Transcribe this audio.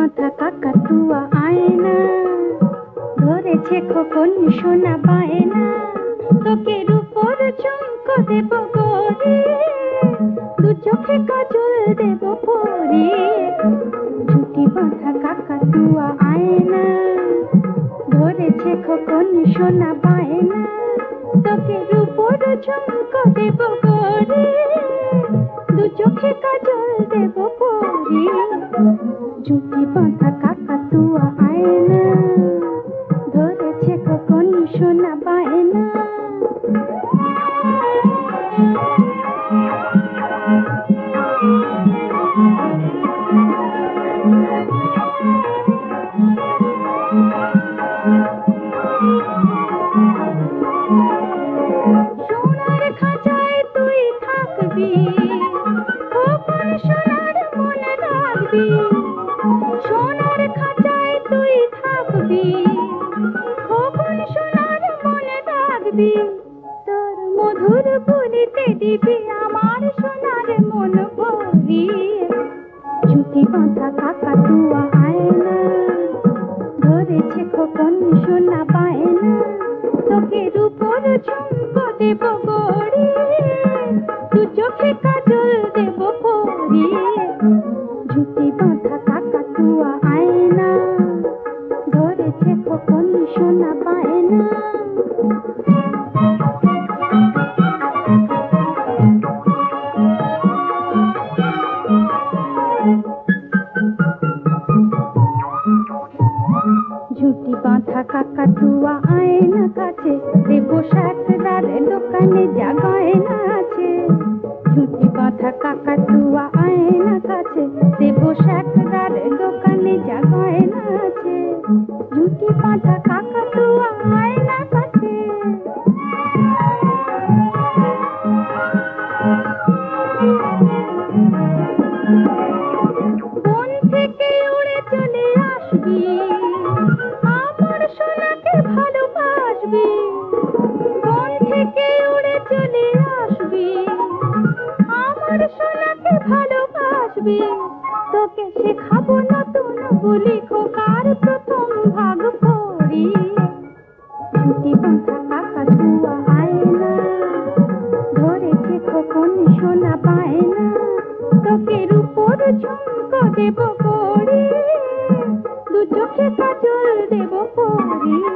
বাঁধা কাকাতুয়া আয়না ধরেছে খোকন সোনা বায়না, তোকে রূপোর ঝুমকো দেব গড়ে, দু চোখে কাজল দেব পরিয়ে। ঝুঁটি বাঁধা কাকাতুয়া আয়না ধরেছে খোকন সোনা বায়না, তোকে রূপোর ঝুমকো দেব গড়ে, দু চোখে কাজল দেব পরিয়ে। ঝুঁটি বাঁধা কাকাতুয়া আয়না ধরেছে খোকন সোনা বায়না। সোনার খাঁচায় তুই থাকবি, খোকন সোনার মনে রাখবি। সোনার খাঁচায় তুই থাকবি, খোকন সোনার মনে রাখবি। তোর মধুর বলিতে দিবি আমার সোনার মন ভরিয়ে। ঝুঁটি বাঁধা কাকাতুয়া আয়না ধরেছে খোকন সোনা বায়না, তোকে রূপোর ঝুমকো দেব গড়ে, দু চোখে কাজল দেব পরিয়ে। ঝুঁটি বাঁধা কাকাতুয়া আয়না ধরেছে খোকন সোনা বায়না। ঝুঁটি বাঁধা কাকাতুয়া আয়না কাছে, দেব সাতরার দোকানে যা গয়না আছে। ঝুঁটি বাঁধা কাকাতুয়া আয়না কাছে, দেব সাতরার দোকানে যা গয়না আছে। ঝুঁটি বাঁধা কাকাতুয়া আয়না কাছে। বন থেকে উড়ে চলে আসবি, আমার সোনাকে ভালোবাসবি। বন থেকে উড়ে চলে আসবি, আমার সোনাকে ভালোবাসবি। তোকে শেখাবো নতুন বুলি খোকার প্রথম ভাগ পড়িয়ে। ঝুঁটি বাঁধা কাকাতুয়া আয়না ধরেছে খোকন সোনা বায়না, তোকে রূপোর ঝুমকো দেব গড়ে, দু চোখে কাজল দেব পরিয়ে।